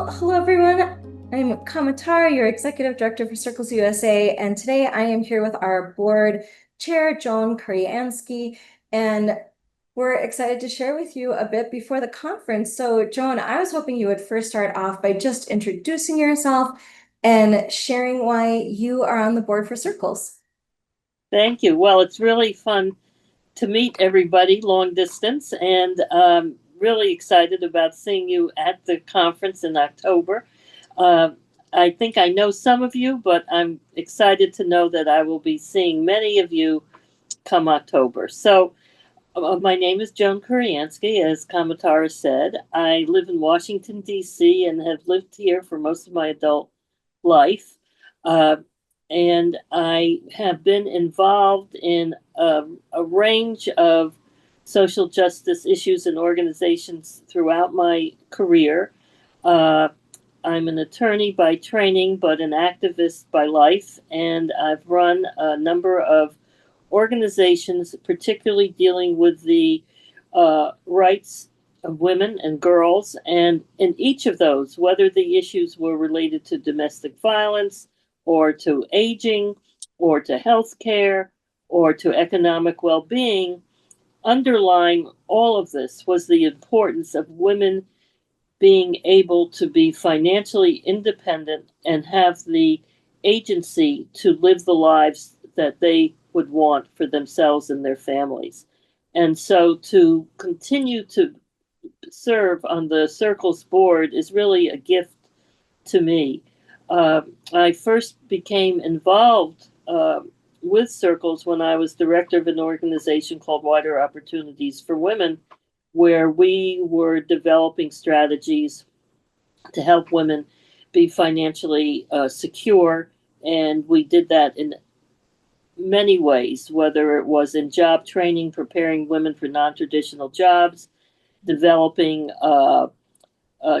Well, hello everyone. I'm Kamatara, your Executive Director for Circles USA, and today I am here with our board chair, Joan Kuriansky, and we're excited to share with you a bit before the conference. So, Joan, I was hoping you would first start off by just introducing yourself and sharing why you are on the board for Circles. Thank you. Well, it's really fun to meet everybody long distance, and really excited about seeing you at the conference in October. Uh, I think I know some of you, but I'm excited to know that I will be seeing many of you come October. So, my name is Joan Kuriansky, as Kamatara said. I live in Washington, D.C., and have lived here for most of my adult life. Uh, and I have been involved in a range of social justice issues and organizations throughout my career. Uh, I'm an attorney by training, but an activist by life, and I've run a number of organizations, particularly dealing with the rights of women and girls. And in each of those, whether the issues were related to domestic violence or to aging or to health care or to economic well being, underlying all of this was the importance of women being able to be financially independent and have the agency to live the lives that they would want for themselves and their families. And so to continue to serve on the Circles board is really a gift to me. I first became involved with Circles when I was director of an organization called Wider Opportunities for Women, where we were developing strategies to help women be financially secure. And we did that in many ways, whether it was in job training, preparing women for non traditional jobs, developing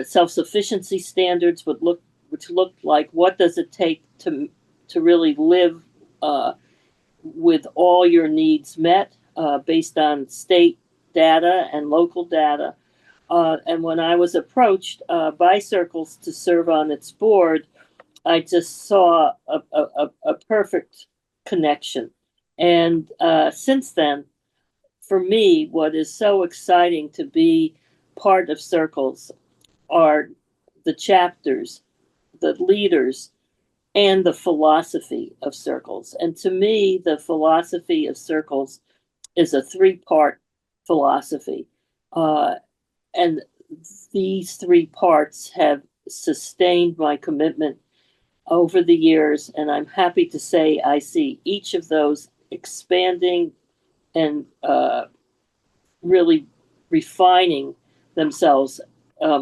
self sufficiency standards, which looked like what does it take to really live with all your needs met based on state data and local data. And when I was approached by Circles to serve on its board, I just saw a perfect connection. And since then, for me, what is so exciting to be part of Circles are the chapters, the leaders, and the philosophy of Circles. And to me, the philosophy of Circles is a three-part philosophy. Uh, and these three parts have sustained my commitment over the years. And I'm happy to say I see each of those expanding and really refining themselves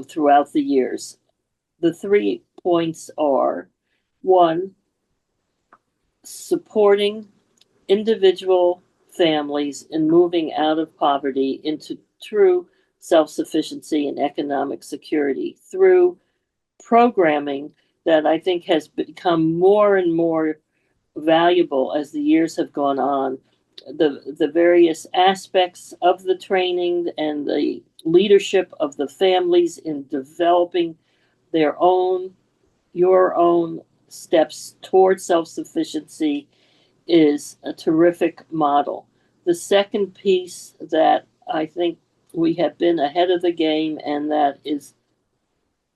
throughout the years. The 3 points are: one, supporting individual families in moving out of poverty into true self sufficiency and economic security through programming that I think has become more and more valuable as the years have gone on. The various aspects of the training and the leadership of the families in developing their own, your own steps towards self sufficiency is a terrific model. The second piece that I think we have been ahead of the game and that is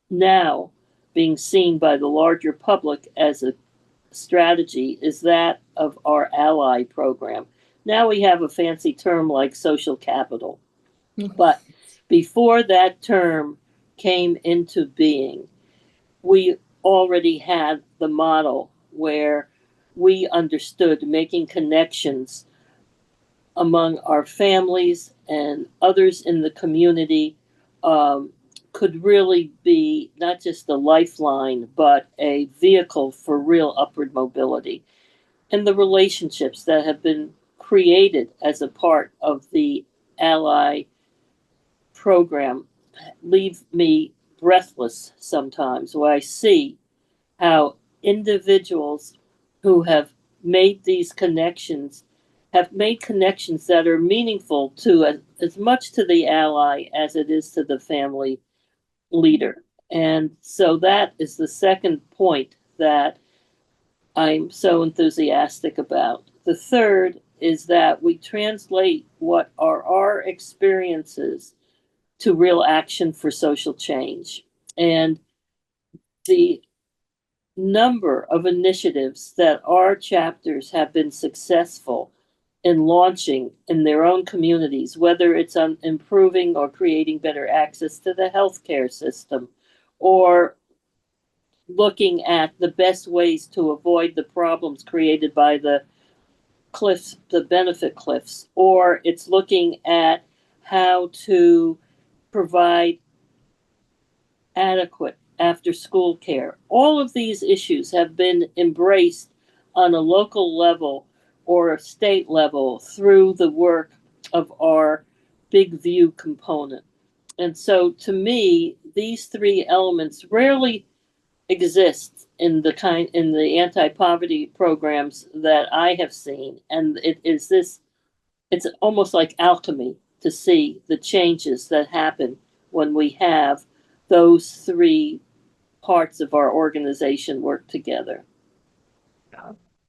now being seen by the larger public as a strategy is that of our ally program. Now we have a fancy term like social capital, but before that term came into being, we already had the model where we understood making connections among our families and others in the community could really be not just a lifeline, but a vehicle for real upward mobility. And the relationships that have been created as a part of the Ally program leave me breathless sometimes, where I see how individuals who have made these connections have made connections that are meaningful to as much to the ally as it is to the family leader. And so that is the second point that I'm so enthusiastic about. The third is that we translate what are our experiences to real action for social change. And the number of initiatives that our chapters have been successful in launching in their own communities, whether it's on improving or creating better access to the healthcare system, or looking at the best ways to avoid the problems created by the cliffs, the benefit cliffs, or it's looking at how to provide adequate after school care. All of these issues have been embraced on a local level or a state level through the work of our big view component. And so to me, these three elements rarely exist in the anti-poverty programs that I have seen. And it's almost like alchemy to see the changes that happen when we have those three parts of our organization work together.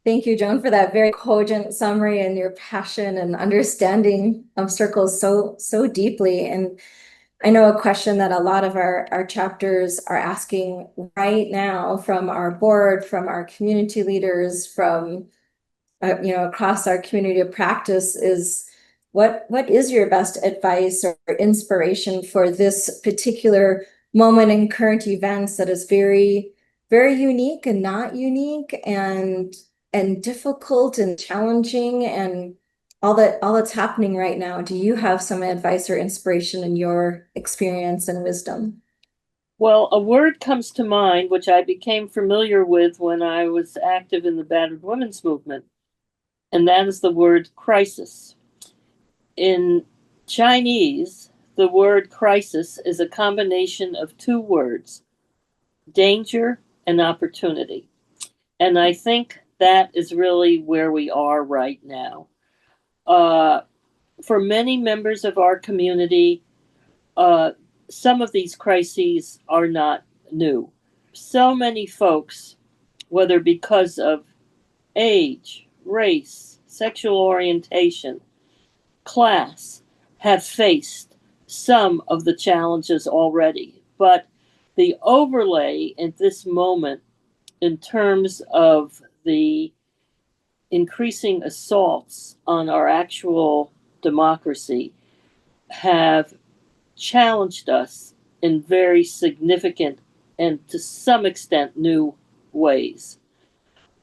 Thank you, Joan, for that very cogent summary and your passion and understanding of circles so deeply. And I know a question that a lot of our chapters are asking right now from our board, from our community leaders, from across our community of practice is what is your best advice or inspiration for this particular moment in current events that is very unique and not unique and difficult and challenging and all that's happening right now. Do you have some advice or inspiration in your experience and wisdom? Well, a word comes to mind which I became familiar with when I was active in the battered women's movement, and that is the word crisis. In Chinese, the word crisis is a combination of two words, danger and opportunity. And I think that is really where we are right now. Uh, for many members of our community, uh, some of these crises are not new. So many folks, whether because of age, race, sexual orientation, class, have faced some of the challenges already. But the overlay at this moment, in terms of the increasing assaults on our actual democracy, have challenged us in very significant and to some extent new ways.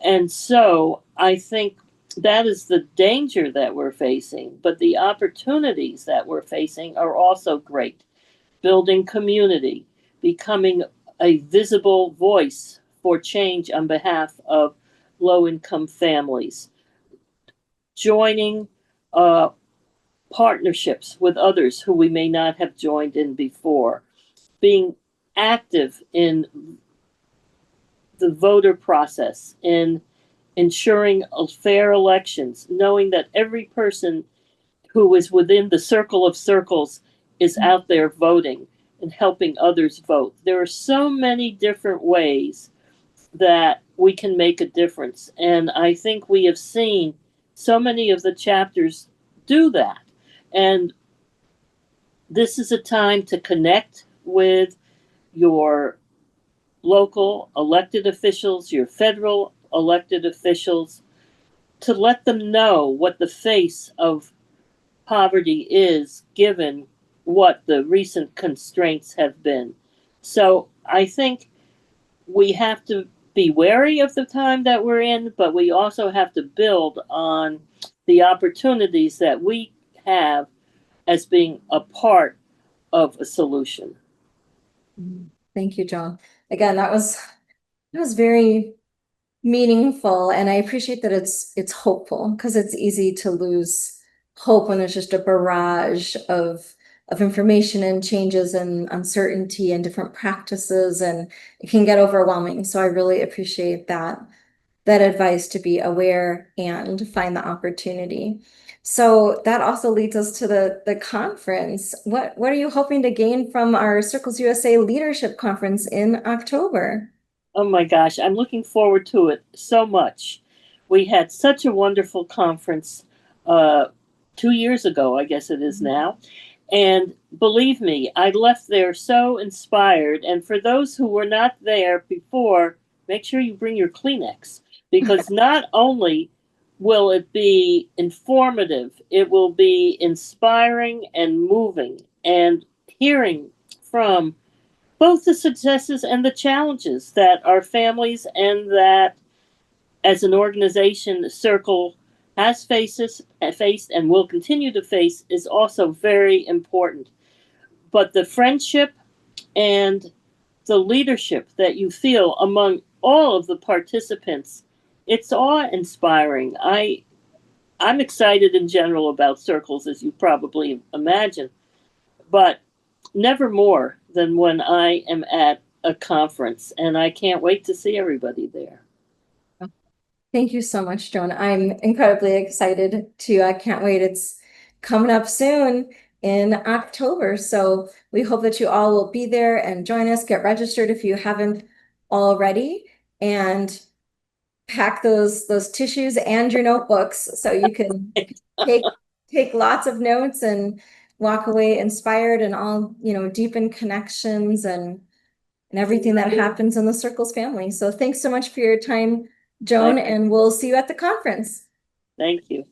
And so I think that is the danger that we're facing, but the opportunities that we're facing are also great. Building community, becoming a visible voice for change on behalf of low income families, joining uh, partnerships with others who we may not have joined in before, being active in the voter process, in ensuring fair elections, knowing that every person who is within the circle of circles is out there voting and helping others vote. There are so many different ways that we can make a difference. And I think we have seen so many of the chapters do that. And this is a time to connect with your local elected officials, your federal elected officials, to let them know what the face of poverty is given what the recent constraints have been. So I think we have to be wary of the time that we're in, but we also have to build on the opportunities that we have as being a part of a solution. Thank you, Joan. Again, that was very meaningful, and I appreciate that it's hopeful because it's easy to lose hope when there's just a barrage of information and changes and uncertainty and different practices, and it can get overwhelming. So I really appreciate that that advice to be aware and find the opportunity. So that also leads us to the conference. What are you hoping to gain from our Circles USA Leadership Conference in October? Oh my gosh, I'm looking forward to it so much. We had such a wonderful conference uh, 2 years ago, I guess it is now. And believe me, I left there so inspired. And for those who were not there before, make sure you bring your Kleenex because not only will it be informative, it will be inspiring and moving and hearing from both the successes and the challenges that our families and that as an organization, the Circle has faced and will continue to face is also very important. But the friendship and the leadership that you feel among all of the participants, it's awe-inspiring. I'm excited in general about circles, as you probably imagine, but never more than when I am at a conference, and I can't wait to see everybody there. Thank you so much, Joan. I'm incredibly excited too. I can't wait. It's coming up soon in October. So we hope that you all will be there and join us. Get registered if you haven't already, and pack those tissues and your notebooks so you can take take lots of notes and walk away inspired and all, deepen connections and everything that happens in the Circles family. So thanks so much for your time, Joan, I and we'll see you at the conference. thank you.